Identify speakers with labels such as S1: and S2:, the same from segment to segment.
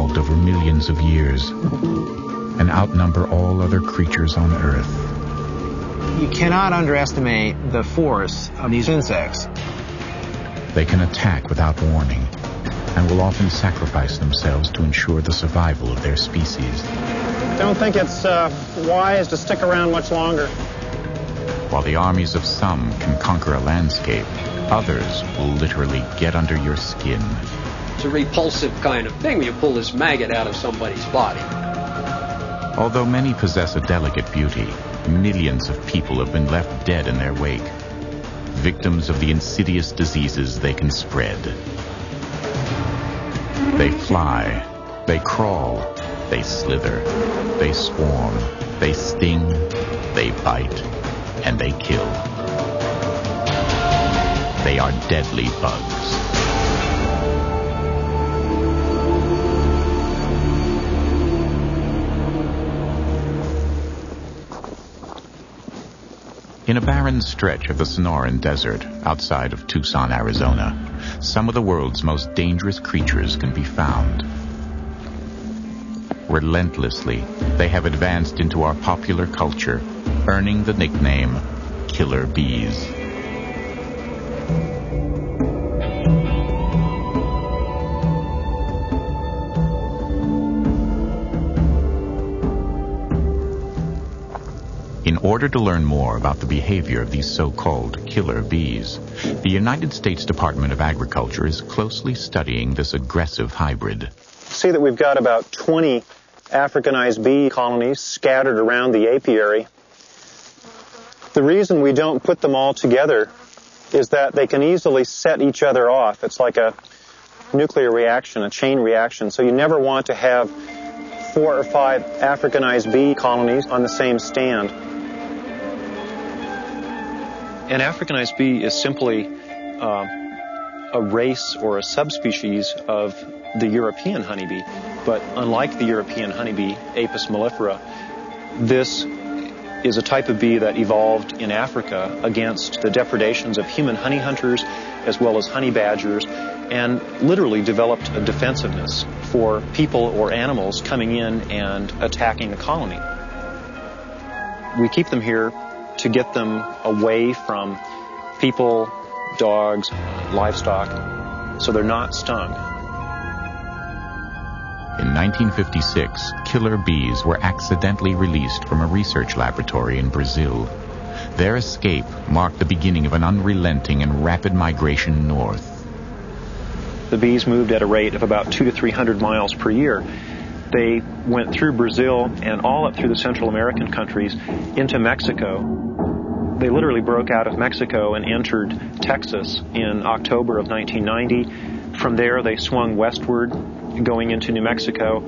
S1: evolved over millions of years and outnumber all other creatures on Earth.
S2: You cannot underestimate the force of these insects.
S1: They can attack without warning and will often sacrifice themselves to ensure the survival of their species.
S3: Don't think it's wise to stick around much longer.
S1: While the armies of some can conquer a landscape, others will literally get under your skin.
S4: It's a repulsive kind of thing when you pull this maggot out of somebody's body.
S1: Although many possess a delicate beauty, millions of people have been left dead in their wake, victims of the insidious diseases they can spread. They fly, they crawl, they slither, they swarm, they sting, they bite, and they kill. They are deadly bugs. In a barren stretch of the Sonoran Desert outside of Tucson, Arizona, some of the world's most dangerous creatures can be found. Relentlessly, they have advanced into our popular culture, earning the nickname killer bees. In order to learn more about the behavior of these so-called killer bees, the United States Department of Agriculture is closely studying this aggressive hybrid.
S3: See that we've got about 20 Africanized bee colonies scattered around the apiary. The reason we don't put them all together is that they can easily set each other off. It's like a nuclear reaction, a chain reaction. So you never want to have 4 or 5 Africanized bee colonies on the same stand. An Africanized bee is simply a race or a subspecies of the European honeybee. But unlike the European honeybee, Apis mellifera, this is a type of bee that evolved in Africa against the depredations of human honey hunters as well as honey badgers, and literally developed a defensiveness for people or animals coming in and attacking the colony. We keep them here to get them away from people, dogs, livestock, so they're not stung.
S1: In 1956, killer bees were accidentally released from a research laboratory in Brazil. Their escape marked the beginning of an unrelenting and rapid migration north.
S3: The bees moved at a rate of about 200 to 300 miles per year. They went through Brazil and all up through the Central American countries into Mexico. They literally broke out of Mexico and entered Texas in October of 1990. From there, they swung westward, going into New Mexico,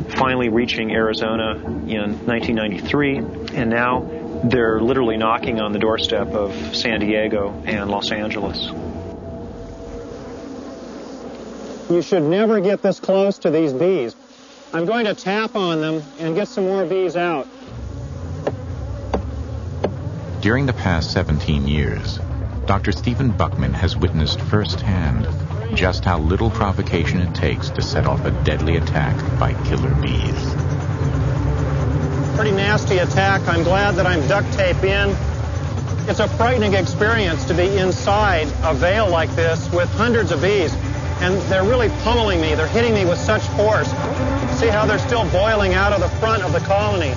S3: finally reaching Arizona in 1993, and now they're literally knocking on the doorstep of San Diego and Los Angeles. You should never get this close to these bees. I'm going to tap on them and get some more bees out.
S1: During the past 17 years, Dr. Stephen Buckman has witnessed firsthand just how little provocation it takes to set off a deadly attack by killer bees.
S3: Pretty nasty attack. I'm glad that I'm duct tape in. It's a frightening experience to be inside a veil like this with hundreds of bees, and they're really pummeling me. They're hitting me with such force. See how they're still boiling out of the front of the colony.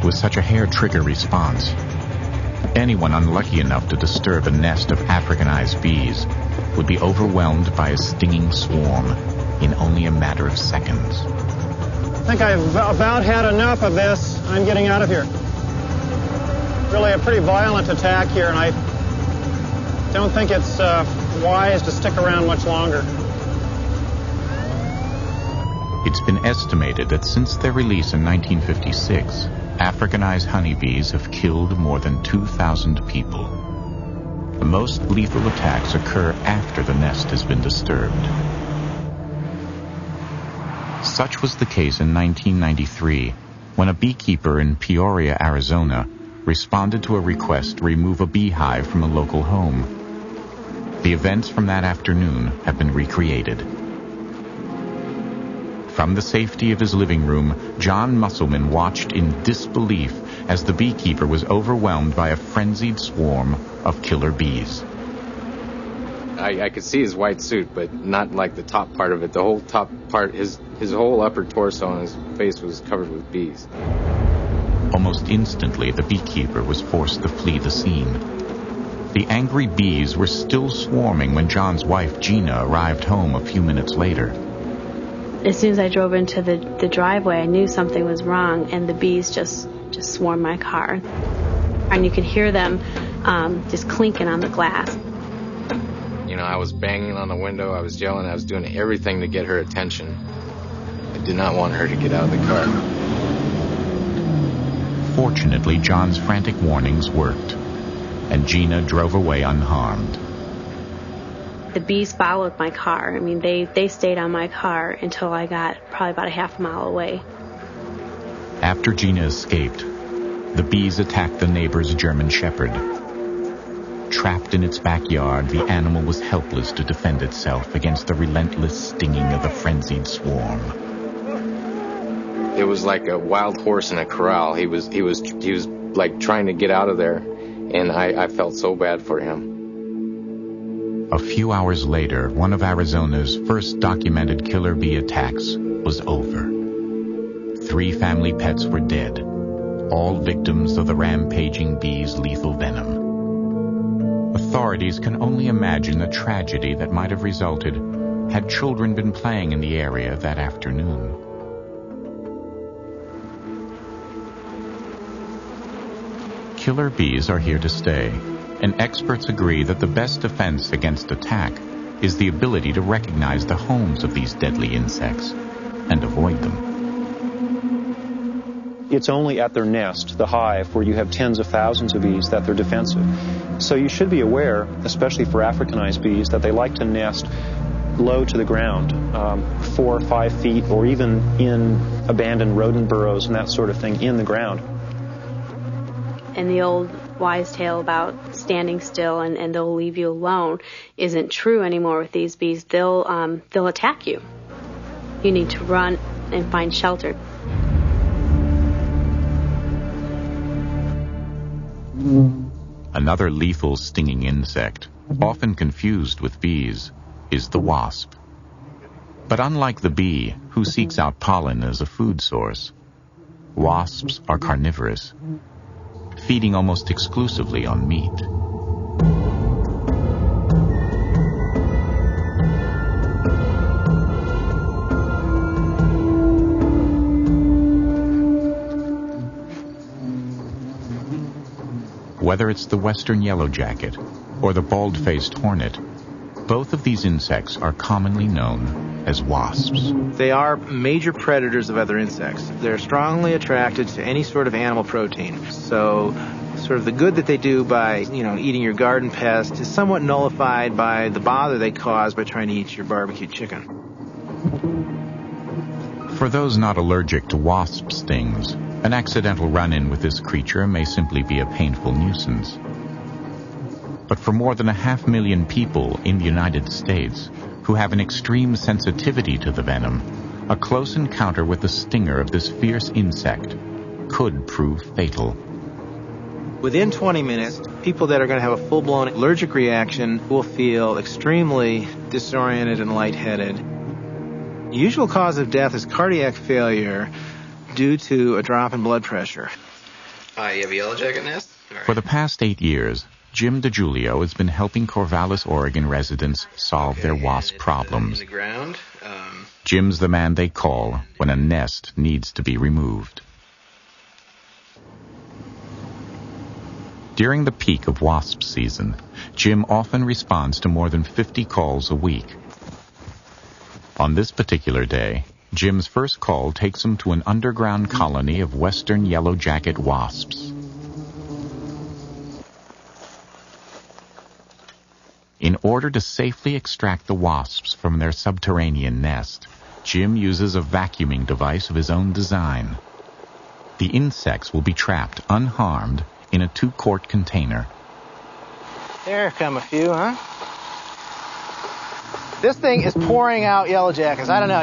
S1: With such a hair-trigger response, anyone unlucky enough to disturb a nest of Africanized bees would be overwhelmed by a stinging swarm in only a matter of seconds.
S3: I think I've about had enough of this. I'm getting out of here. Really a pretty violent attack here, and I don't think it's wise to stick around much longer.
S1: It's been estimated that since their release in 1956, Africanized honeybees have killed more than 2,000 people. The most lethal attacks occur after the nest has been disturbed. Such was the case in 1993, when a beekeeper in Peoria, Arizona, responded to a request to remove a beehive from a local home. The events from that afternoon have been recreated. From the safety of his living room, John Musselman watched in disbelief as the beekeeper was overwhelmed by a frenzied swarm of killer bees.
S5: I could see his white suit, but not like the top part of it. The whole top part, his whole upper torso and his face was covered with bees.
S1: Almost instantly, the beekeeper was forced to flee the scene. The angry bees were still swarming when John's wife, Gina, arrived home a few minutes later.
S6: As soon as I drove into the driveway, I knew something was wrong, and the bees just swarmed my car. And you could hear them just clinking on the glass.
S5: You know, I was banging on the window, I was yelling, I was doing everything to get her attention. I did not want her to get out of the car.
S1: Fortunately, John's frantic warnings worked, and Gina drove away unharmed.
S6: The bees followed my car. I mean, they stayed on my car until I got probably about a half mile away.
S1: After Gina escaped, the bees attacked the neighbor's German Shepherd. Trapped in its backyard, the animal was helpless to defend itself against the relentless stinging of the frenzied swarm.
S5: It was like a wild horse in a corral. He was like trying to get out of there, and I felt so bad for him.
S1: A few hours later, one of Arizona's first documented killer bee attacks was over. 3 family pets were dead, all victims of the rampaging bees' lethal venom. Authorities can only imagine the tragedy that might have resulted had children been playing in the area that afternoon. Killer bees are here to stay, and experts agree that the best defense against attack is the ability to recognize the homes of these deadly insects and avoid them.
S3: It's only at their nest, the hive, where you have tens of thousands of bees, that they're defensive. So you should be aware, especially for Africanized bees, that they like to nest low to the ground, 4 or 5 feet, or even in abandoned rodent burrows and that sort of thing in the ground.
S6: And the old wise tale about standing still and they'll leave you alone isn't true anymore with these bees. They'll attack you. You need to run and find shelter.
S1: Another lethal stinging insect, often confused with bees, is the wasp. But unlike the bee, who seeks out pollen as a food source, wasps are carnivorous, feeding almost exclusively on meat. Whether it's the western yellowjacket or the bald-faced hornet, both of these insects are commonly known as wasps.
S2: They are major predators of other insects. They're strongly attracted to any sort of animal protein. So sort of the good that they do by, eating your garden pest is somewhat nullified by the bother they cause by trying to eat your barbecued chicken.
S1: For those not allergic to wasp stings, an accidental run-in with this creature may simply be a painful nuisance. But for more than 500,000 people in the United States who have an extreme sensitivity to the venom, a close encounter with the stinger of this fierce insect could prove fatal.
S2: Within 20 minutes, people that are going to have a full-blown allergic reaction will feel extremely disoriented and lightheaded. The usual cause of death is cardiac failure due to a drop in blood pressure.
S5: You have a yellowjacket nest? Right.
S1: For the past 8 years, Jim DiGiulio has been helping Corvallis, Oregon residents solve their wasp problems.
S5: In the ground.
S1: Jim's the man they call when a nest needs to be removed. During the peak of wasp season, Jim often responds to more than 50 calls a week. On this particular day, Jim's first call takes him to an underground colony of western yellowjacket wasps. In order to safely extract the wasps from their subterranean nest, Jim uses a vacuuming device of his own design. The insects will be trapped unharmed in a 2-quart container.
S2: There come a few, huh? This thing is pouring out yellow jackets. I don't know.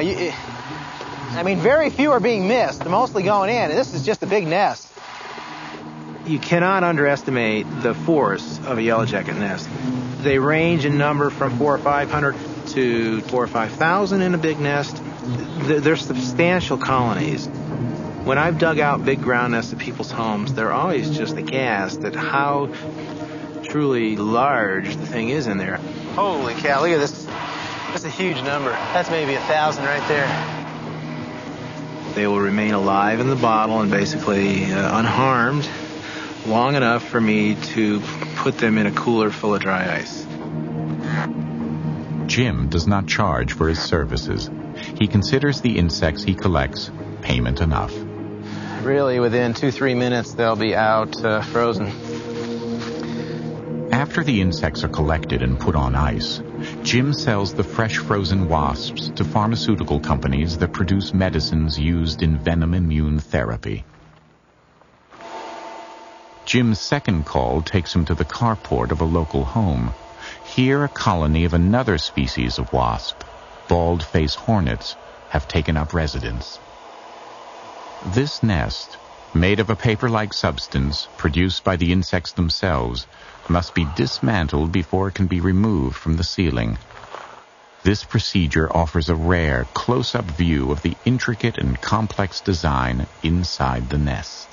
S2: I mean, very few are being missed. They're mostly going in, and this is just a big nest. You cannot underestimate the force of a yellowjacket nest. They range in number from 400 or 500 to 4,000 or 5,000 in a big nest. They're substantial colonies. When I've dug out big ground nests at people's homes, they're always just aghast at how truly large the thing is in there. Holy cow, look at this. That's a huge number. That's maybe 1,000 right there. They will remain alive in the bottle and basically unharmed long enough for me to put them in a cooler full of dry ice.
S1: Jim does not charge for his services. He considers the insects he collects payment enough.
S2: Really, within 2-3 minutes, they'll be out frozen.
S1: After the insects are collected and put on ice, Jim sells the fresh frozen wasps to pharmaceutical companies that produce medicines used in venom immune therapy. Jim's second call takes him to the carport of a local home. Here, a colony of another species of wasp, bald-face hornets, have taken up residence. This nest, made of a paper-like substance produced by the insects themselves, must be dismantled before it can be removed from the ceiling. This procedure offers a rare, close-up view of the intricate and complex design inside the nest.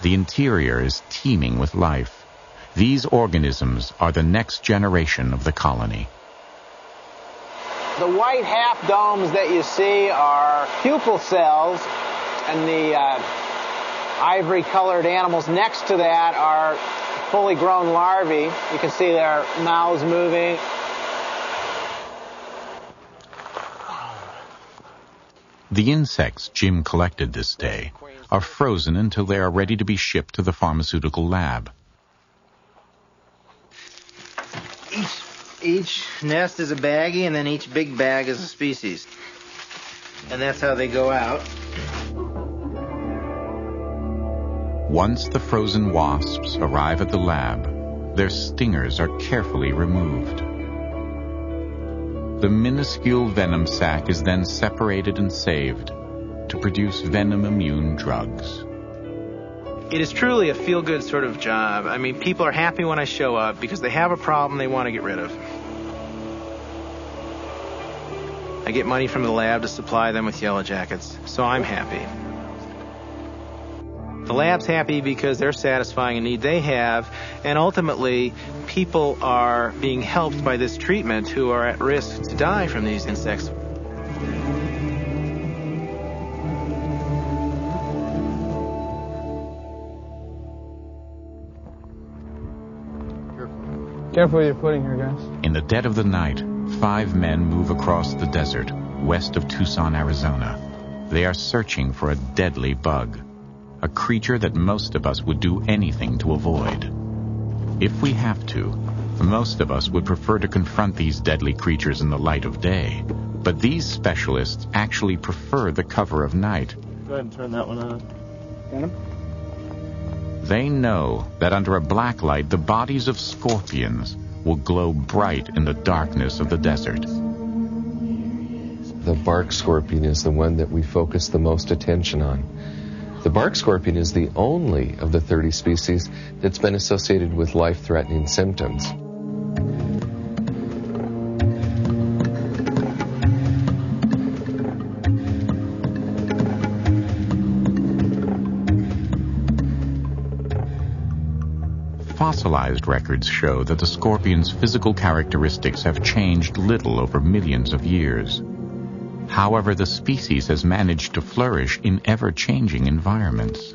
S1: The interior is teeming with life. These organisms are the next generation of the colony.
S2: The white half domes that you see are pupal cells, and the ivory-colored animals next to that are fully grown larvae. You can see their mouths moving.
S1: The insects Jim collected this day are frozen until they are ready to be shipped to the pharmaceutical lab.
S2: Each nest is a baggie, and then each big bag is a species. And that's how they go out.
S1: Once the frozen wasps arrive at the lab, their stingers are carefully removed. The minuscule venom sac is then separated and saved to produce venom-immune drugs.
S2: It is truly a feel-good sort of job. I mean, people are happy when I show up because they have a problem they want to get rid of. I get money from the lab to supply them with yellow jackets, so I'm happy. The lab's happy because they're satisfying a need they have, and ultimately, people are being helped by this treatment who are at risk to die from these insects.
S7: Careful what you're putting here, guys.
S1: In the dead of the night, 5 men move across the desert, west of Tucson, Arizona. They are searching for a deadly bug, a creature that most of us would do anything to avoid. If we have to, most of us would prefer to confront these deadly creatures in the light of day. But these specialists actually prefer the cover of night.
S7: Go ahead and turn that one on. Got him?
S1: They know that under a black light, the bodies of scorpions will glow bright in the darkness of the desert.
S8: The bark scorpion is the one that we focus the most attention on. The bark scorpion is the only of the 30 species that's been associated with life-threatening symptoms.
S1: Fossilized records show that the scorpion's physical characteristics have changed little over millions of years. However, the species has managed to flourish in ever-changing environments.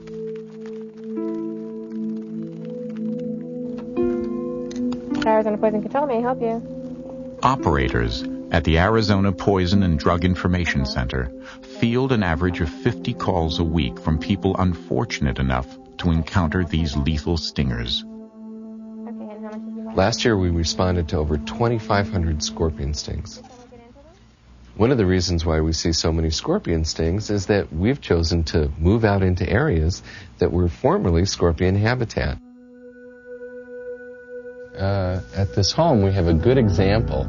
S9: Arizona Poison Control, may I help you?
S1: Operators at the Arizona Poison and Drug Information Center field an average of 50 calls a week from people unfortunate enough to encounter these lethal stingers.
S8: Last year, we responded to over 2,500 scorpion stings. One of the reasons why we see so many scorpion stings is that we've chosen to move out into areas that were formerly scorpion habitat. At this home, we have a good example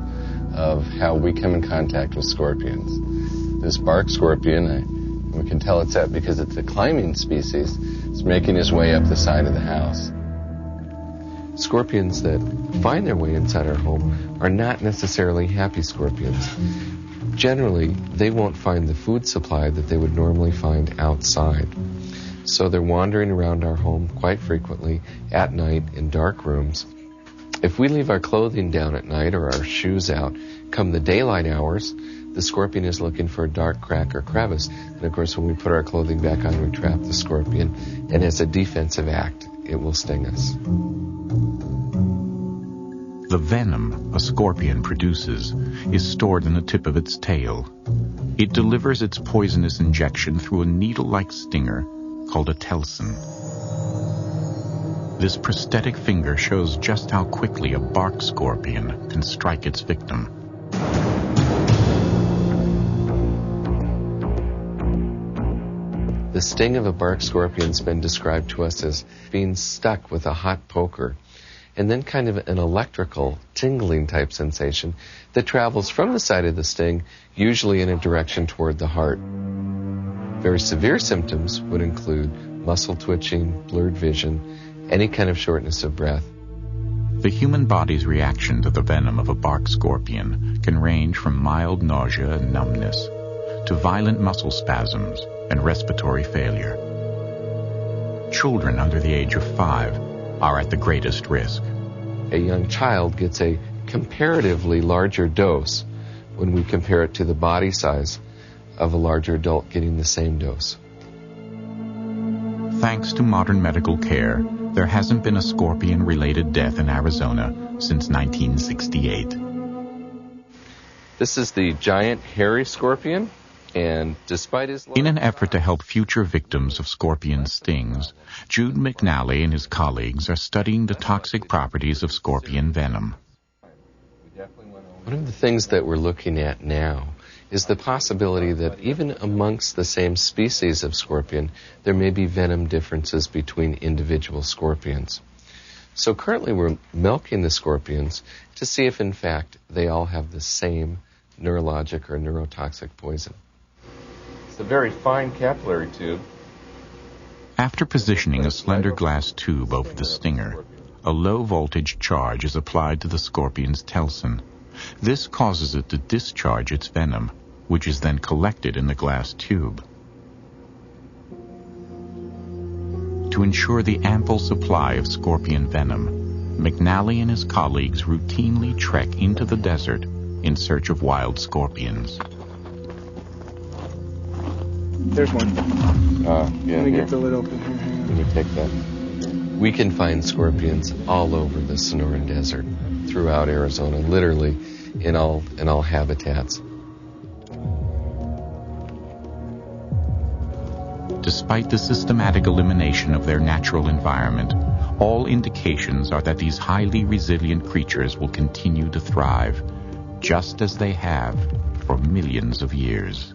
S8: of how we come in contact with scorpions. This bark scorpion, we can tell it's that because it's a climbing species, is making his way up the side of the house. Scorpions that find their way inside our home are not necessarily happy scorpions. Generally, they won't find the food supply that they would normally find outside. So they're wandering around our home quite frequently at night in dark rooms. If we leave our clothing down at night or our shoes out, come the daylight hours, the scorpion is looking for a dark crack or crevice. And of course, when we put our clothing back on, we trap the scorpion. And as a defensive act, it will sting us.
S1: The venom a scorpion produces is stored in the tip of its tail. It delivers its poisonous injection through a needle-like stinger called a telson. This prosthetic finger shows just how quickly a bark scorpion can strike its victim.
S8: The sting of a bark scorpion has been described to us as being stuck with a hot poker, and then kind of an electrical, tingling type sensation that travels from the site of the sting, usually in a direction toward the heart. Very severe symptoms would include muscle twitching, blurred vision, any kind of shortness of breath.
S1: The human body's reaction to the venom of a bark scorpion can range from mild nausea and numbness to violent muscle spasms and respiratory failure. Children under the age of 5 are at the greatest risk.
S8: A young child gets a comparatively larger dose when we compare it to the body size of a larger adult getting the same dose.
S1: Thanks to modern medical care, there hasn't been a scorpion-related death in Arizona since 1968.
S8: This is the giant hairy scorpion. And despite his...
S1: In an effort to help future victims of scorpion stings, Jude McNally and his colleagues are studying the toxic properties of scorpion venom.
S8: One of the things that we're looking at now is the possibility that even amongst the same species of scorpion, there may be venom differences between individual scorpions. So currently we're milking the scorpions to see if in fact they all have the same neurologic or neurotoxic poison. It's a very fine capillary tube.
S1: After positioning a slender glass tube over the stinger, a low-voltage charge is applied to the scorpion's telson. This causes it to discharge its venom, which is then collected in the glass tube. To ensure the ample supply of scorpion venom, McNally and his colleagues routinely trek into the desert in search of wild scorpions.
S7: There's one.
S8: Yeah,
S7: Let me
S8: here.
S7: get the lid open here.
S8: Let me take that. We can find scorpions all over the Sonoran Desert, throughout Arizona, literally in all habitats.
S1: Despite the systematic elimination of their natural environment, all indications are that these highly resilient creatures will continue to thrive, just as they have for millions of years.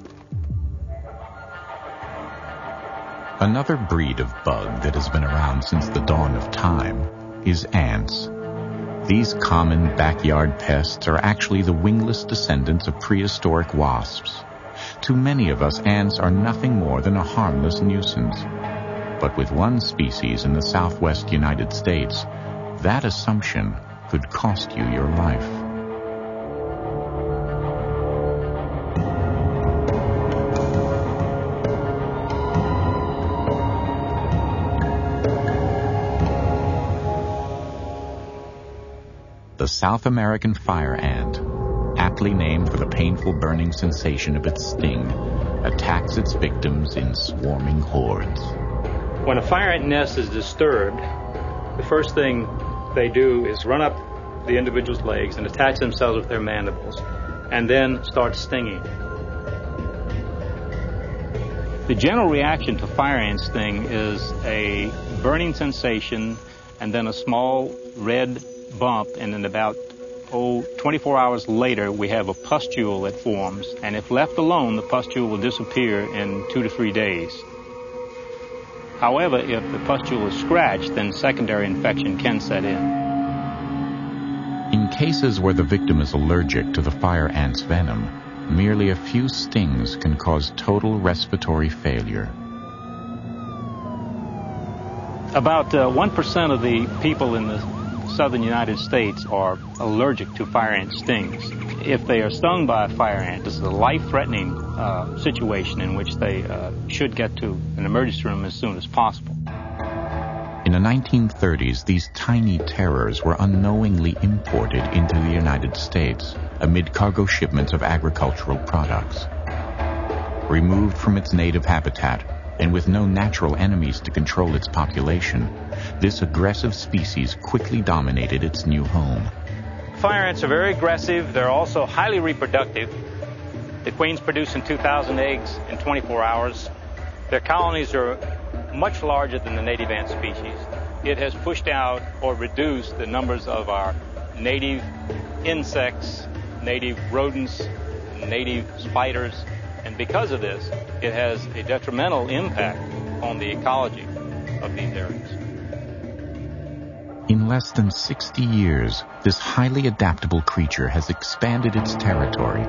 S1: Another breed of bug that has been around since the dawn of time is ants. These common backyard pests are actually the wingless descendants of prehistoric wasps. To many of us, ants are nothing more than a harmless nuisance. But with one species in the southwest United States, that assumption could cost you your life. The South American fire ant, aptly named for the painful burning sensation of its sting, attacks its victims in swarming hordes.
S10: When a fire ant nest is disturbed, the first thing they do is run up the individual's legs and attach themselves with their mandibles, and then start stinging. The general reaction to fire ant sting is a burning sensation and then a small red bump, and then about 24 hours later we have a pustule that forms, and if left alone the pustule will disappear in 2 to 3 days. However, if the pustule is scratched, then secondary infection can set in.
S1: In cases where the victim is allergic to the fire ant's venom, merely a few stings can cause total respiratory failure.
S10: About 1% of the people in the southern United States are allergic to fire ant stings. If they are stung by a fire ant, this is a life-threatening situation in which they should get to an emergency room as soon as possible.
S1: In the 1930s, these tiny terrors were unknowingly imported into the United States amid cargo shipments of agricultural products. Removed from its native habitat and with no natural enemies to control its population, this aggressive species quickly dominated its new home.
S10: Fire ants are very aggressive. They're also highly reproductive. The queens produce 2,000 eggs in 24 hours. Their colonies are much larger than the native ant species. It has pushed out or reduced the numbers of our native insects, native rodents, native spiders, and because of this, it has a detrimental impact on the ecology of these areas.
S1: In less than 60 years, this highly adaptable creature has expanded its territory,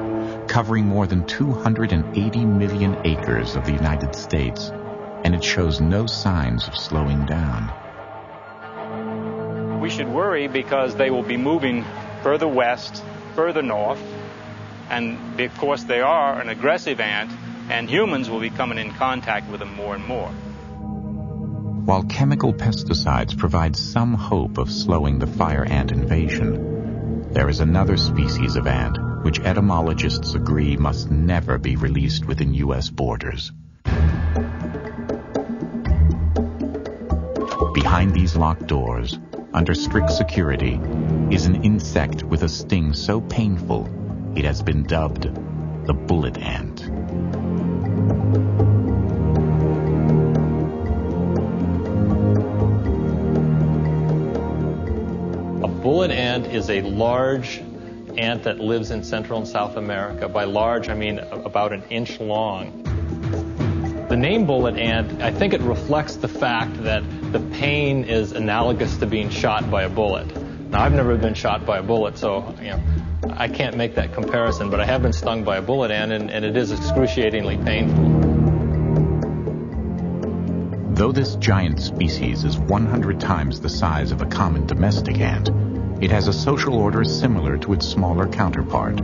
S1: covering more than 280 million acres of the United States, and it shows no signs of slowing down.
S10: We should worry because they will be moving further west, further north, and of course they are an aggressive ant, and humans will be coming in contact with them more and more.
S1: While chemical pesticides provide some hope of slowing the fire ant invasion, there is another species of ant which etymologists agree must never be released within U.S. borders. Behind these locked doors, under strict security, is an insect with a sting so painful it has been dubbed the bullet ant.
S11: A bullet ant is a large ant that lives in Central and South America. By large, I mean about an inch long. The name bullet ant, I think it reflects the fact that the pain is analogous to being shot by a bullet. Now, I've never been shot by a bullet, so I can't make that comparison, but I have been stung by a bullet ant, and it is excruciatingly painful.
S1: Though this giant species is 100 times the size of a common domestic ant, it has a social order similar to its smaller counterpart.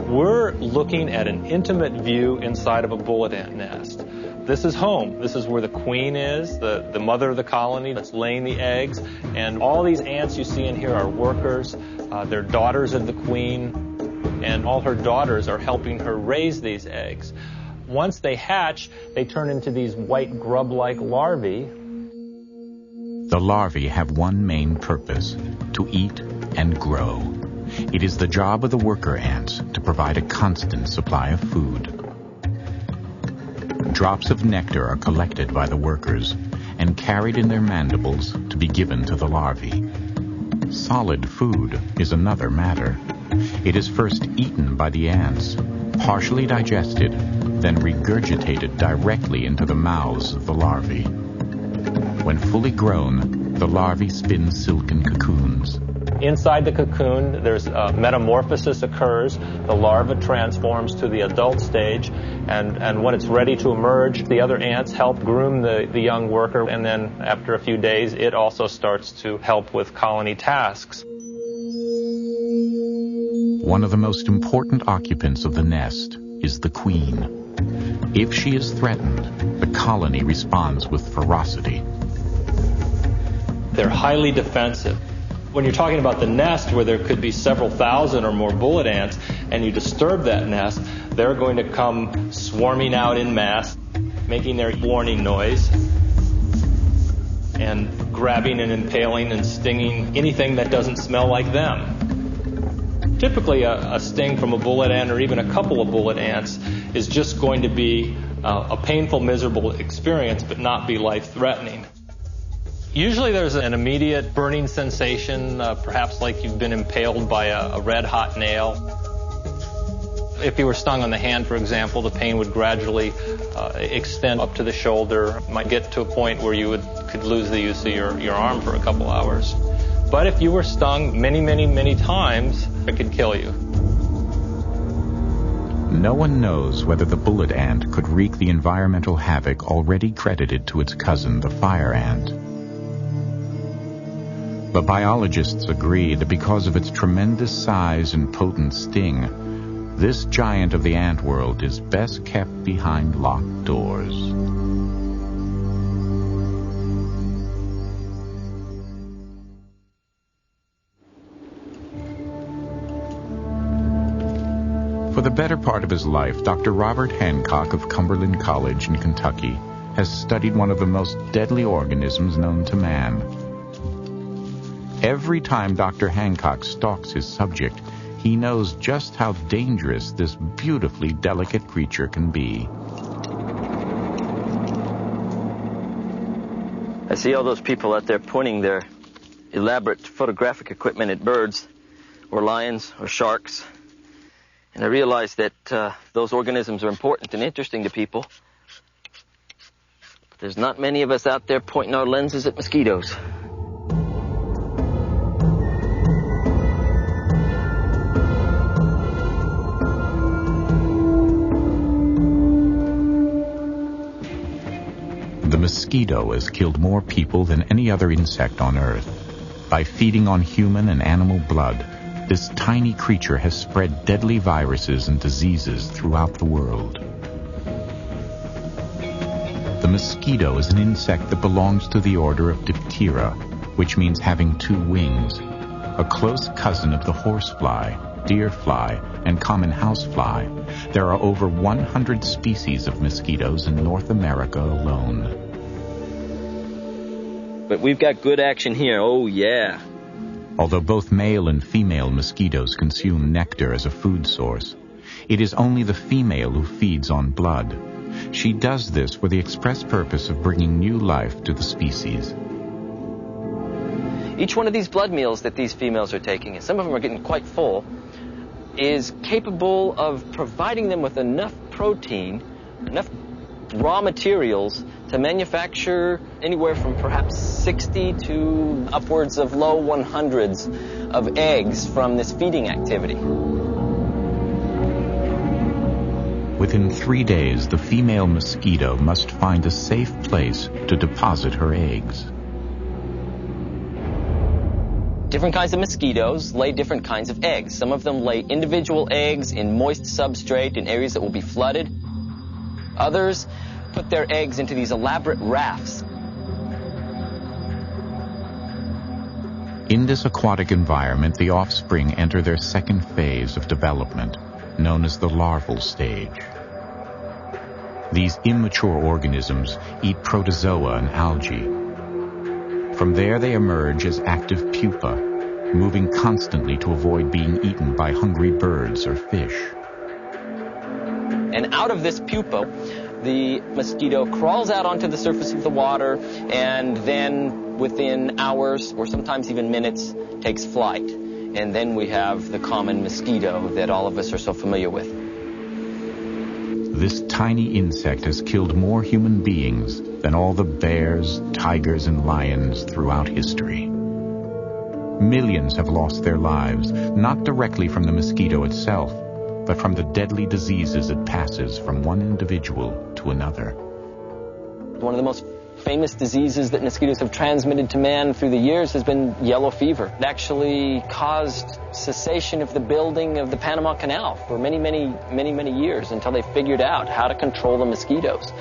S11: We're looking at an intimate view inside of a bullet ant nest. This is home. This is where the queen is, the mother of the colony that's laying the eggs. And all these ants you see in here are workers. They're daughters of the queen, and all her daughters are helping her raise these eggs. Once they hatch, they turn into these white grub-like larvae.
S1: The larvae have one main purpose: to eat and grow. It is the job of the worker ants to provide a constant supply of food. Drops of nectar are collected by the workers and carried in their mandibles to be given to the larvae. Solid food is another matter. It is first eaten by the ants, partially digested, then regurgitated directly into the mouths of the larvae. When fully grown, the larvae spin silken cocoons.
S11: Inside the cocoon, there's metamorphosis occurs. The larva transforms to the adult stage, and when it's ready to emerge, the other ants help groom the young worker, and then after a few days, it also starts to help with colony tasks.
S1: One of the most important occupants of the nest is the queen. If she is threatened, the colony responds with ferocity.
S11: They're highly defensive. When you're talking about the nest where there could be several thousand or more bullet ants, and you disturb that nest, they're going to come swarming out in mass, making their warning noise, and grabbing and impaling and stinging anything that doesn't smell like them. Typically, a sting from a bullet ant or even a couple of bullet ants is just going to be a painful, miserable experience, but not be life-threatening. Usually there's an immediate burning sensation, perhaps like you've been impaled by a red-hot nail. If you were stung on the hand, for example, the pain would gradually extend up to the shoulder. It might get to a point where you could lose the use of your arm for a couple hours. But if you were stung many, many, many times, it could kill you.
S1: No one knows whether the bullet ant could wreak the environmental havoc already credited to its cousin, the fire ant. But biologists agree that because of its tremendous size and potent sting, this giant of the ant world is best kept behind locked doors. For the better part of his life, Dr. Robert Hancock of Cumberland College in Kentucky has studied one of the most deadly organisms known to man. Every time Dr. Hancock stalks his subject, he knows just how dangerous this beautifully delicate creature can be.
S12: I see all those people out there pointing their elaborate photographic equipment at birds or lions or sharks. And I realize that those organisms are important and interesting to people. But there's not many of us out there pointing our lenses at mosquitoes.
S1: The mosquito has killed more people than any other insect on Earth. By feeding on human and animal blood, this tiny creature has spread deadly viruses and diseases throughout the world. The mosquito is an insect that belongs to the order of Diptera, which means having two wings, a close cousin of the horsefly, deerfly, and common housefly. There are over 100 species of mosquitoes in North America alone.
S12: But we've got good action here, oh yeah.
S1: Although both male and female mosquitoes consume nectar as a food source, it is only the female who feeds on blood. She does this for the express purpose of bringing new life to the species.
S12: Each one of these blood meals that these females are taking, and some of them are getting quite full, is capable of providing them with enough protein, enough raw materials to manufacture anywhere from perhaps 60 to upwards of low 100s of eggs from this feeding activity.
S1: Within 3 days, the female mosquito must find a safe place to deposit her eggs.
S12: Different kinds of mosquitoes lay different kinds of eggs. Some of them lay individual eggs in moist substrate in areas that will be flooded. Others put their eggs into these elaborate rafts.
S1: In this aquatic environment, the offspring enter their second phase of development, known as the larval stage. These immature organisms eat protozoa and algae. From there they emerge as active pupa, moving constantly to avoid being eaten by hungry birds or fish.
S12: And out of this pupa, the mosquito crawls out onto the surface of the water and then within hours or sometimes even minutes takes flight. And then we have the common mosquito that all of us are so familiar with.
S1: This tiny insect has killed more human beings than all the bears, tigers, and lions throughout history. Millions have lost their lives, not directly from the mosquito itself, but from the deadly diseases it passes from one individual to another.
S12: One of the most famous diseases that mosquitoes have transmitted to man through the years has been yellow fever. It actually caused cessation of the building of the Panama Canal for many years until they figured out how to control the mosquitoes.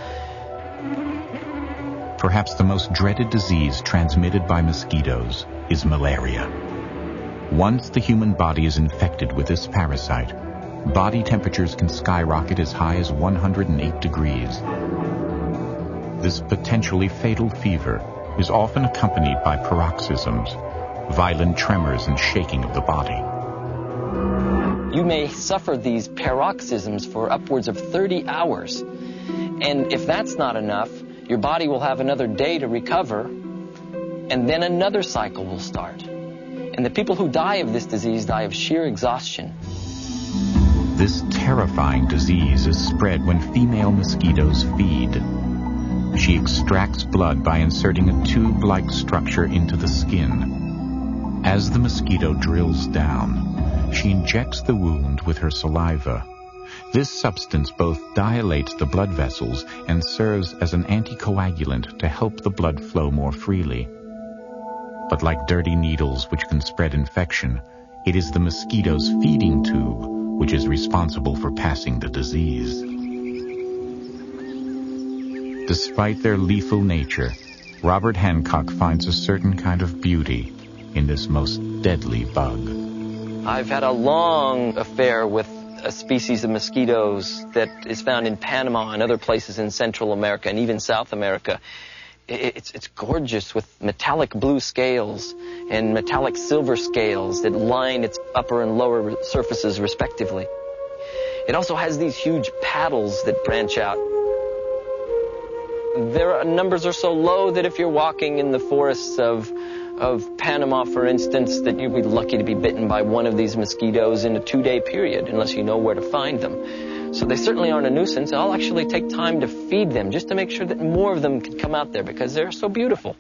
S1: Perhaps the most dreaded disease transmitted by mosquitoes is malaria. Once the human body is infected with this parasite, body temperatures can skyrocket as high as 108 degrees. This potentially fatal fever is often accompanied by paroxysms, violent tremors and shaking of the body.
S12: You may suffer these paroxysms for upwards of 30 hours. And if that's not enough, your body will have another day to recover, and then another cycle will start. And the people who die of this disease die of sheer exhaustion.
S1: This terrifying disease is spread when female mosquitoes feed. She extracts blood by inserting a tube-like structure into the skin. As the mosquito drills down, she injects the wound with her saliva. This substance both dilates the blood vessels and serves as an anticoagulant to help the blood flow more freely. But like dirty needles which can spread infection, it is the mosquito's feeding tube which is responsible for passing the disease. Despite their lethal nature, Robert Hancock finds a certain kind of beauty in this most deadly bug.
S12: I've had a long affair with a species of mosquitoes that is found in Panama and other places in Central America and even South America. It's gorgeous with metallic blue scales and metallic silver scales that line its upper and lower surfaces respectively. It also has these huge paddles that branch out. Their numbers are so low that if you're walking in the forests of Panama, for instance, that you'd be lucky to be bitten by one of these mosquitoes in a 2-day period, unless you know where to find them. So they certainly aren't a nuisance. I'll actually take time to feed them just to make sure that more of them can come out there because they're so beautiful.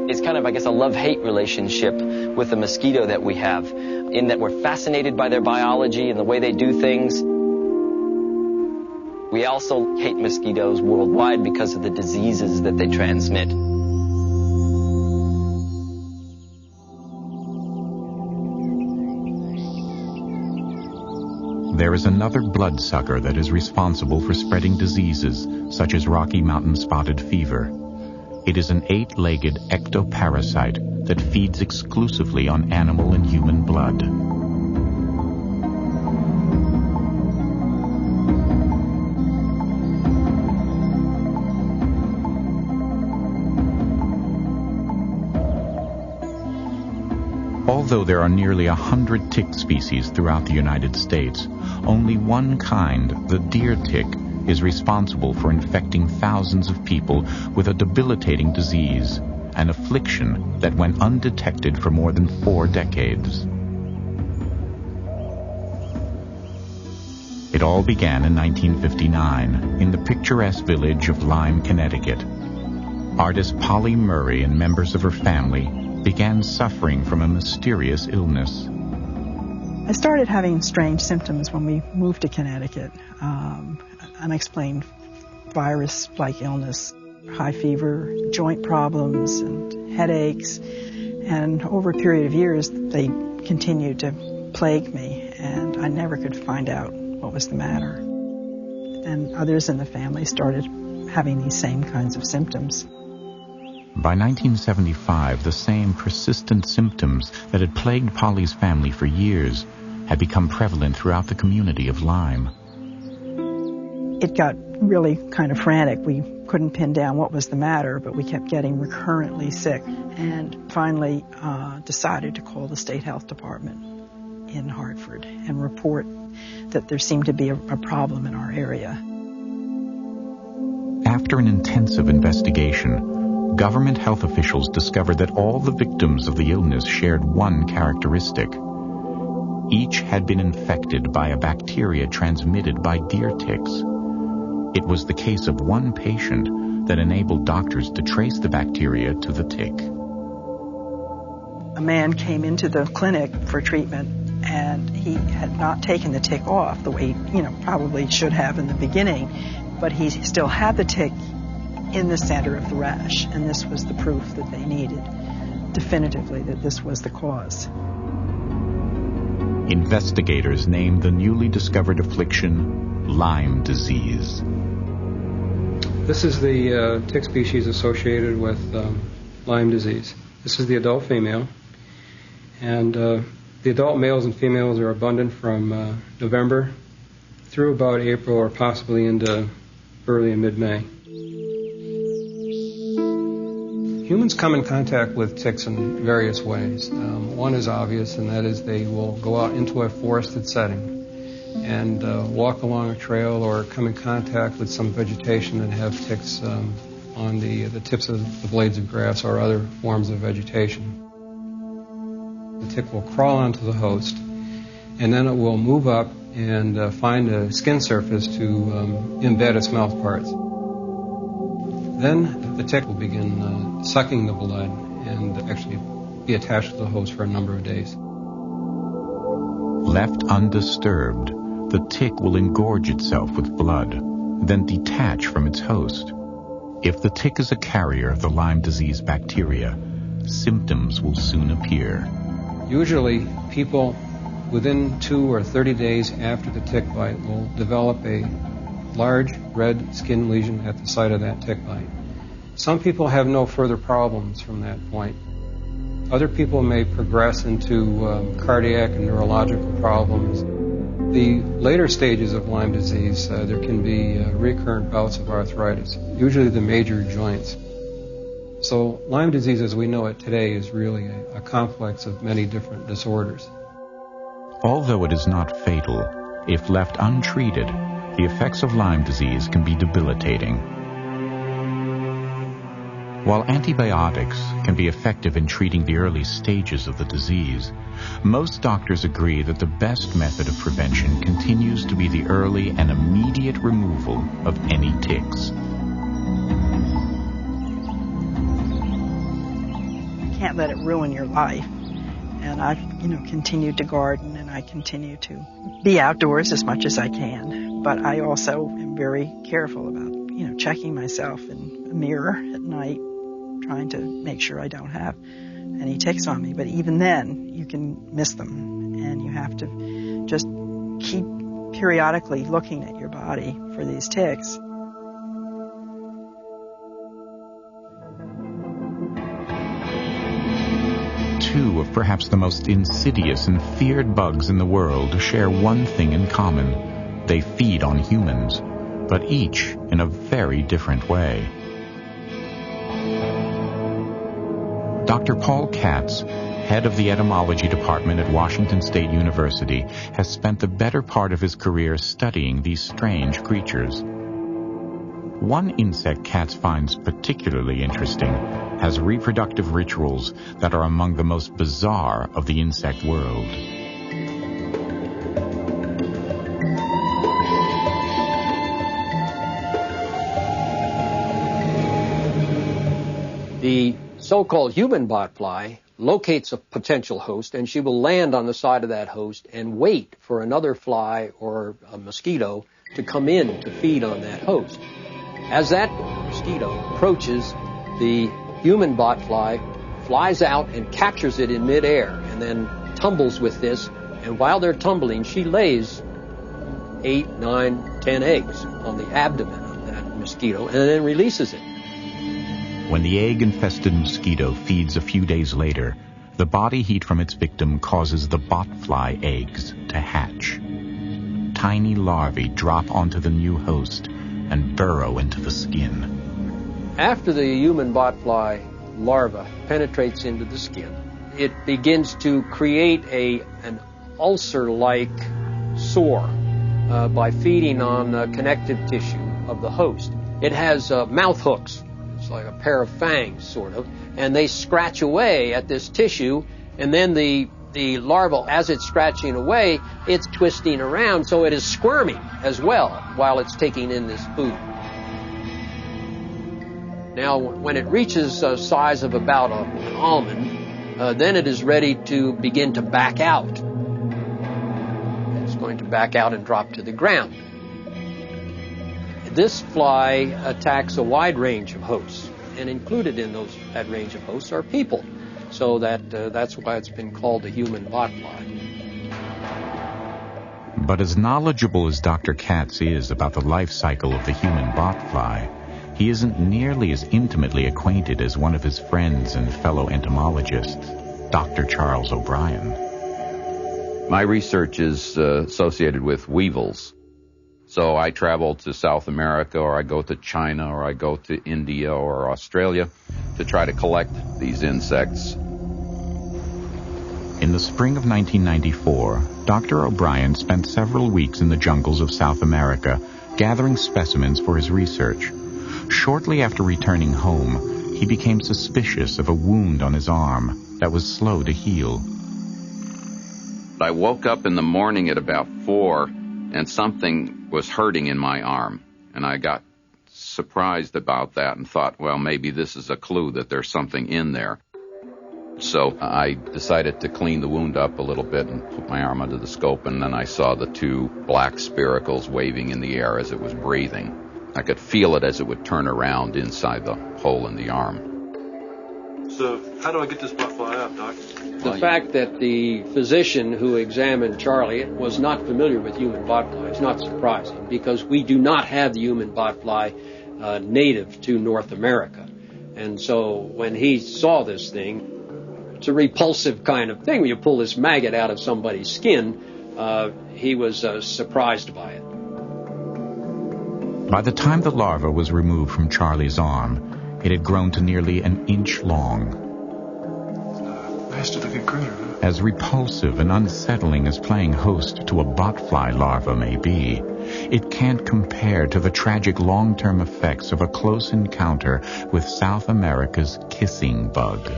S12: It's kind of, I guess, a love-hate relationship with the mosquito that we have, in that we're fascinated by their biology and the way they do things. We also hate mosquitoes worldwide because of the diseases that they transmit.
S1: There is another bloodsucker that is responsible for spreading diseases, such as Rocky Mountain spotted fever. It is an 8-legged ectoparasite that feeds exclusively on animal and human blood. Although there are nearly 100 tick species throughout the United States, only one kind, the deer tick, is responsible for infecting thousands of people with a debilitating disease, an affliction that went undetected for more than 4 decades. It all began in 1959 in the picturesque village of Lyme, Connecticut. Artist Polly Murray and members of her family began suffering from a mysterious illness.
S13: I started having strange symptoms when we moved to Connecticut. Unexplained virus-like illness, high fever, joint problems, and headaches. And over a period of years, they continued to plague me, and I never could find out what was the matter. And others in the family started having these same kinds of symptoms.
S1: By 1975, the same persistent symptoms that had plagued Polly's family for years had become prevalent throughout the community of Lyme.
S13: It got really kind of frantic. We couldn't pin down what was the matter, but we kept getting recurrently sick, and finally decided to call the State Health Department in Hartford and report that there seemed to be a problem in our area. After an intensive investigation, government health officials discovered that all the victims of the illness shared one characteristic. Each had been infected by a bacteria transmitted by deer ticks. It was the case of one patient that enabled doctors to trace the bacteria to the tick. A man came into the clinic for treatment, and he had not taken the tick off the way he, probably should have in the beginning, but he still had the tick in the center of the rash, and this was the proof that they needed, definitively, that this was the cause.
S1: Investigators named the newly discovered affliction Lyme disease.
S14: This is the tick species associated with Lyme disease. This is the adult female, and the adult males and females are abundant from November through about April or possibly into early and mid-May. Humans come in contact with ticks in various ways. One is obvious, and that is they will go out into a forested setting and walk along a trail or come in contact with some vegetation and have ticks on the tips of the blades of grass or other forms of vegetation. The tick will crawl onto the host, and then it will move up and find a skin surface to embed its mouth parts. Then the tick will begin sucking the blood and actually be attached to the host for a number of days.
S1: Left undisturbed, the tick will engorge itself with blood, then detach from its host. If the tick is a carrier of the Lyme disease bacteria, symptoms will soon appear.
S14: Usually, people within 2 or 30 days after the tick bite will develop a large red skin lesion at the site of that tick bite. Some people have no further problems from that point. Other people may progress into cardiac and neurological problems. The later stages of Lyme disease, there can be recurrent bouts of arthritis, usually the major joints. So Lyme disease as we know it today is really a complex of many different disorders.
S1: Although it is not fatal, if left untreated, the effects of Lyme disease can be debilitating. While antibiotics can be effective in treating the early stages of the disease, most doctors agree that the best method of prevention continues to be the early and immediate removal of any ticks.
S15: You can't let it ruin your life. And I've, continued to garden, and I continue to be outdoors as much as I can. But I also am very careful about, checking myself in a mirror at night, trying to make sure I don't have any ticks on me. But even then, you can miss them, and you have to just keep periodically looking at your body for these ticks.
S1: Two of perhaps the most insidious and feared bugs in the world share one thing in common. They feed on humans, but each in a very different way. Dr. Paul Katz, head of the entomology department at Washington State University, has spent the better part of his career studying these strange creatures. One insect Katz finds particularly interesting has reproductive rituals that are among the most bizarre of the insect world.
S4: The so-called human botfly locates a potential host, and she will land on the side of that host and wait for another fly or a mosquito to come in to feed on that host. As that mosquito approaches, the human botfly flies out and captures it in midair and then tumbles with this, and while they're tumbling, she lays 8, 9, 10 eggs on the abdomen of that mosquito and then releases it.
S1: When the egg-infested mosquito feeds a few days later, the body heat from its victim causes the botfly eggs to hatch. Tiny larvae drop onto the new host and burrow into the skin.
S4: After the human botfly larva penetrates into the skin, it begins to create an ulcer-like sore by feeding on connective tissue of the host. It has mouth hooks. It's like a pair of fangs, sort of, and they scratch away at this tissue, and then the larva, as it's scratching away, it's twisting around, so it is squirming as well while it's taking in this food. Now, when it reaches a size of about an almond, then it is ready to begin to back out. It's going to back out and drop to the ground. This fly attacks a wide range of hosts, and included in that range of hosts are people. So that's why it's been called a human botfly.
S1: But as knowledgeable as Dr. Katz is about the life cycle of the human botfly, he isn't nearly as intimately acquainted as one of his friends and fellow entomologists, Dr. Charles O'Brien.
S16: My research is associated with weevils. So I travel to South America, or I go to China, or I go to India or Australia to try to collect these insects.
S1: In the spring of 1994, Dr. O'Brien spent several weeks in the jungles of South America gathering specimens for his research. Shortly after returning home, he became suspicious of a wound on his arm that was slow to heal.
S16: I woke up in the morning at about 4, and something was hurting in my arm, and I got surprised about that and thought, well, maybe this is a clue that there's something in there. So I decided to clean the wound up a little bit and put my arm under the scope, and then I saw the two black spiracles waving in the air as it was breathing. I could feel it as it would turn around inside the hole in the arm.
S17: So how do I get this butterfly out, Doc?
S4: The fact that the physician who examined Charlie was not familiar with human botfly is not surprising, because we do not have the human botfly native to North America. And so when he saw this thing, it's a repulsive kind of thing. When you pull this maggot out of somebody's skin, he was surprised by it.
S1: By the time the larva was removed from Charlie's arm, it had grown to nearly an inch long.
S17: Nasty-looking critter, huh?
S1: As repulsive and unsettling as playing host to a botfly larva may be, it can't compare to the tragic long-term effects of a close encounter with South America's kissing bug.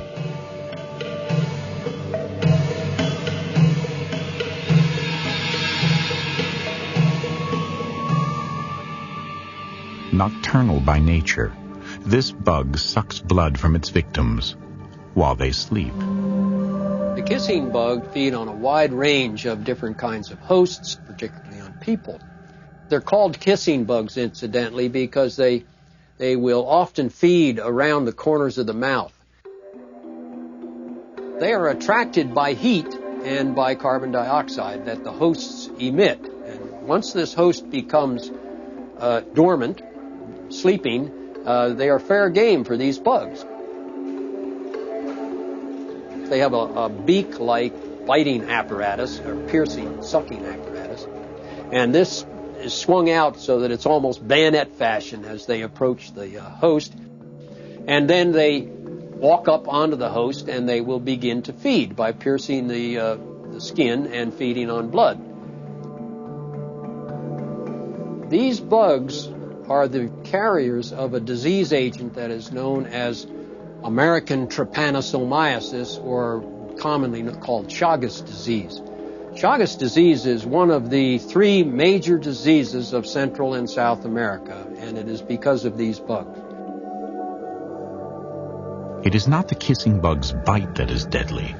S1: Nocturnal by nature, this bug sucks blood from its victims while they sleep.
S4: The kissing bug feed on a wide range of different kinds of hosts, particularly on people. They're called kissing bugs, incidentally, because they will often feed around the corners of the mouth. They are attracted by heat and by carbon dioxide that the hosts emit. And once this host becomes dormant, sleeping, they are fair game for these bugs. They have a beak-like biting apparatus, or piercing, sucking apparatus. And this is swung out so that it's almost bayonet fashion as they approach the host. And then they walk up onto the host and they will begin to feed by piercing the skin and feeding on blood. These bugs are the carriers of a disease agent that is known as American trypanosomiasis, or commonly called Chagas disease. Chagas disease is one of the three major diseases of Central and South America, and it is because of these bugs.
S1: It is not the kissing bug's bite that is deadly,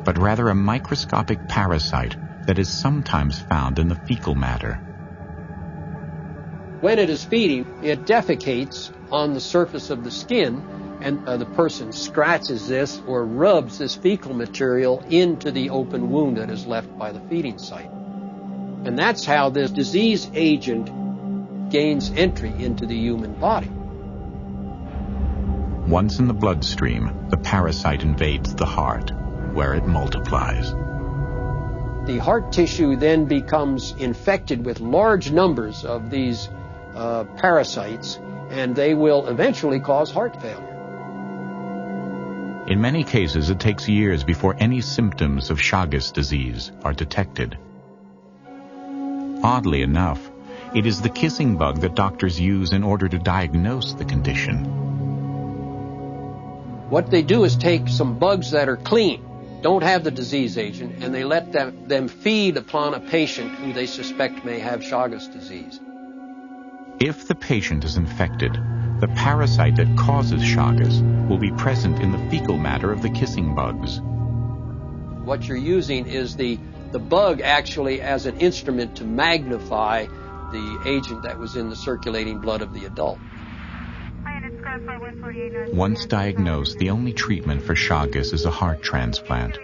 S1: but rather a microscopic parasite that is sometimes found in the fecal matter.
S4: When it is feeding, it defecates on the surface of the skin, and the person scratches this or rubs this fecal material into the open wound that is left by the feeding site. And that's how this disease agent gains entry into the human body.
S1: Once in the bloodstream, the parasite invades the heart, where it multiplies.
S4: The heart tissue then becomes infected with large numbers of these parasites, and they will eventually cause heart failure.
S1: In many cases, it takes years before any symptoms of Chagas disease are detected. Oddly enough, it is the kissing bug that doctors use in order to diagnose the condition.
S4: What they do is take some bugs that are clean, don't have the disease agent, and they let them feed upon a patient who they suspect may have Chagas disease.
S1: If the patient is infected, the parasite that causes Chagas will be present in the fecal matter of the kissing bugs.
S4: What you're using is the bug actually as an instrument to magnify the agent that was in the circulating blood of the adult.
S1: Once diagnosed, the only treatment for Chagas is a heart transplant.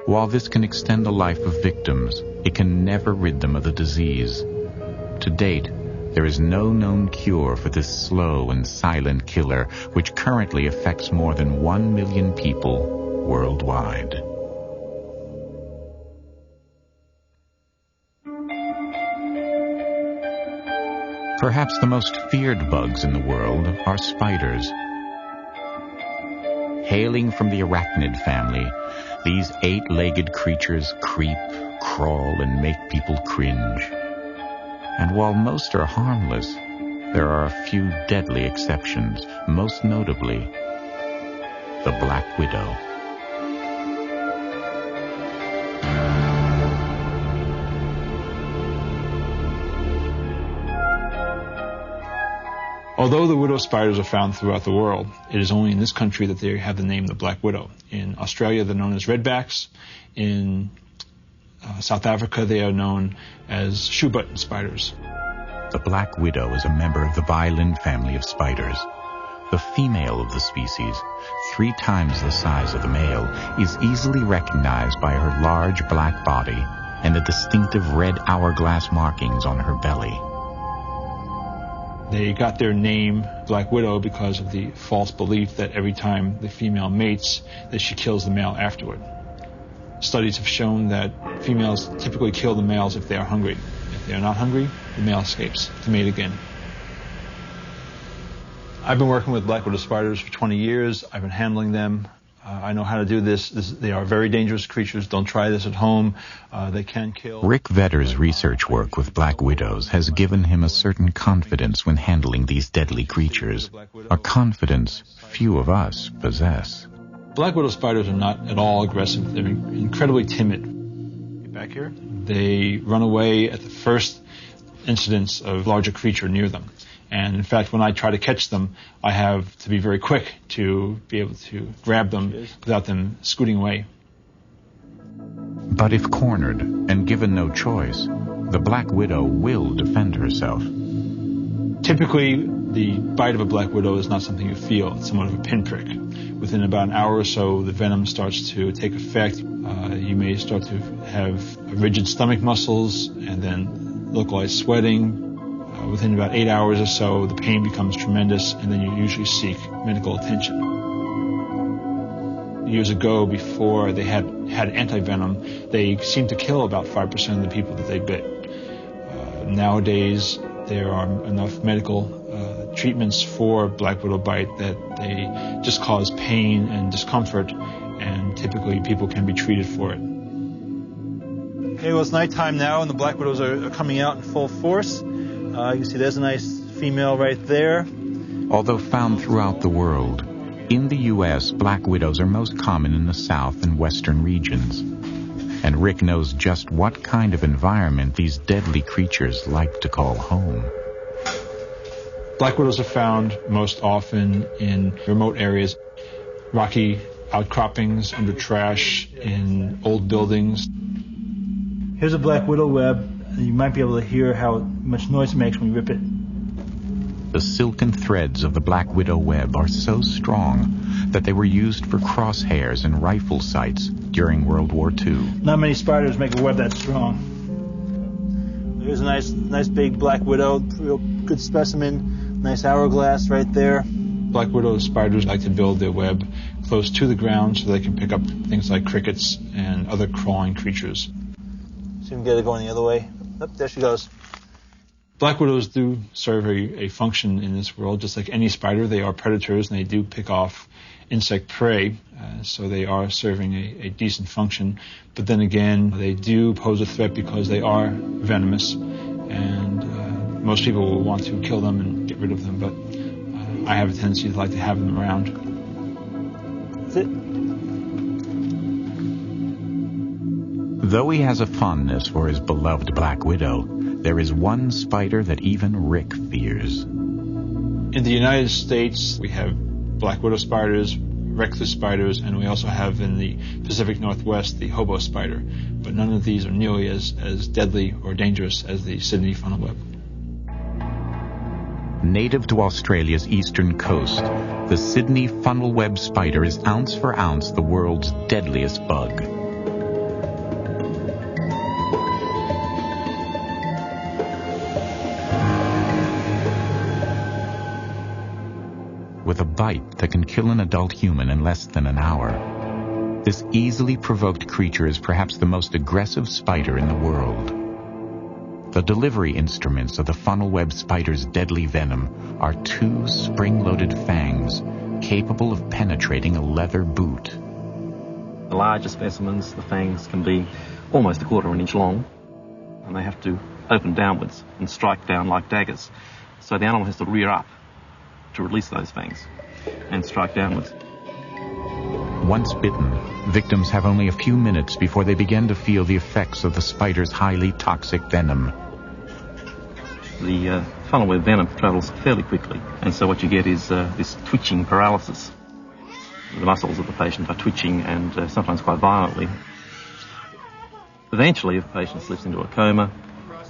S1: While this can extend the life of victims, it can never rid them of the disease. To date, there is no known cure for this slow and silent killer, which currently affects more than 1 million people worldwide. Perhaps the most feared bugs in the world are spiders. Hailing from the arachnid family, these 8-legged creatures creep, crawl, and make people cringe. And while most are harmless, there are a few deadly exceptions, most notably the black widow.
S18: Although the widow spiders are found throughout the world, it is only in this country that they have the name the black widow. In Australia, they're known as redbacks. In South Africa, they are known as shoe button spiders.
S1: The black widow is a member of the violin family of spiders. The female of the species, 3 times the size of the male, is easily recognized by her large black body and the distinctive red hourglass markings on her belly.
S18: They got their name, black widow, because of the false belief that every time the female mates, that she kills the male afterward. Studies have shown that females typically kill the males if they are hungry. If they are not hungry, the male escapes to mate again. I've been working with black widow spiders for 20 years. I've been handling them. I know how to do this. They are very dangerous creatures. Don't try this at home. They can kill.
S1: Rick Vedder's research work with black widows has given him a certain confidence when handling these deadly creatures, a confidence few of us possess.
S18: Black widow spiders are not at all aggressive. They're incredibly timid. Get back here. They run away at the first incidence of a larger creature near them. And in fact, when I try to catch them, I have to be very quick to be able to grab them without them scooting away.
S1: But if cornered and given no choice, the black widow will defend herself.
S18: Typically, the bite of a black widow is not something you feel. It's somewhat of a pinprick. Within about an hour or so, the venom starts to take effect. You may start to have rigid stomach muscles and then localized sweating. Within about 8 hours or so, the pain becomes tremendous, and then you usually seek medical attention. Years ago, before they had anti-venom, they seemed to kill about 5% of the people that they bit. Nowadays, there are enough medical treatments for black widow bite that they just cause pain and discomfort, and typically people can be treated for it.
S19: Okay, well, it's nighttime now, and the black widows are coming out in full force. You can see there's a nice female right there.
S1: Although found throughout the world, in the U.S., black widows are most common in the south and western regions. And Rick knows just what kind of environment these deadly creatures like to call home.
S18: Black widows are found most often in remote areas, rocky outcroppings, under trash, in old buildings.
S19: Here's a black widow web. You might be able to hear how much noise it makes when you rip it.
S1: The silken threads of the black widow web are so strong that they were used for crosshairs and rifle sights during World War II.
S19: Not many spiders make a web that strong. Here's a nice big black widow, real good specimen, nice hourglass right there.
S18: Black widow spiders like to build their web close to the ground so they can pick up things like crickets and other crawling creatures.
S19: See if we can get her going the other way. Oh, there she goes.
S18: Black widows do serve a function in this world. Just like any spider, they are predators, and they do pick off insect prey, so they are serving a decent function. But then again, they do pose a threat because they are venomous, and most people will want to kill them and get rid of them, but I have a tendency to like to have them around.
S19: That's it.
S1: Though he has a fondness for his beloved black widow, there is one spider that even Rick fears.
S18: In the United States, we have black widow spiders, recluse spiders, and we also have in the Pacific Northwest the hobo spider. But none of these are nearly as deadly or dangerous as the Sydney funnel web.
S1: Native to Australia's eastern coast, the Sydney funnel web spider is ounce for ounce the world's deadliest bug. With a bite that can kill an adult human in less than an hour, this easily provoked creature is perhaps the most aggressive spider in the world. The delivery instruments of the funnel web spider's deadly venom are 2 spring-loaded fangs capable of penetrating a leather boot.
S20: The larger specimens, the fangs can be almost a 1/4 inch long, and they have to open downwards and strike down like daggers. So the animal has to rear up to release those fangs and strike downwards.
S1: Once bitten, victims have only a few minutes before they begin to feel the effects of the spider's highly toxic venom.
S20: The funnel web venom travels fairly quickly, and so what you get is this twitching paralysis. The muscles of the patient are twitching and sometimes quite violently. Eventually, the patient slips into a coma,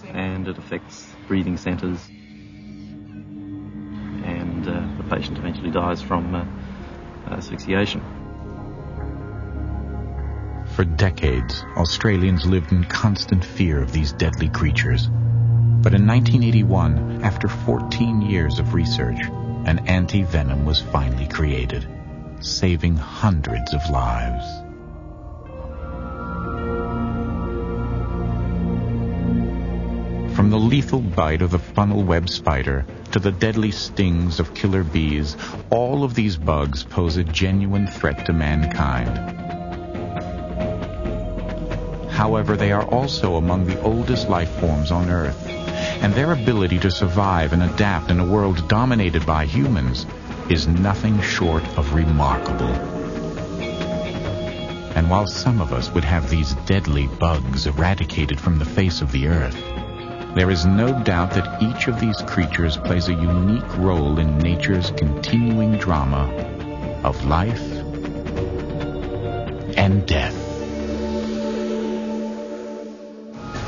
S20: and it affects breathing centres, and the patient eventually dies from asphyxiation.
S1: For decades, Australians lived in constant fear of these deadly creatures. But in 1981, after 14 years of research, an anti-venom was finally created, saving hundreds of lives. From the lethal bite of the funnel web spider to the deadly stings of killer bees, all of these bugs pose a genuine threat to mankind. However, they are also among the oldest life forms on Earth, and their ability to survive and adapt in a world dominated by humans is nothing short of remarkable. And while some of us would have these deadly bugs eradicated from the face of the Earth, there is no doubt that each of these creatures plays a unique role in nature's continuing drama of life and death.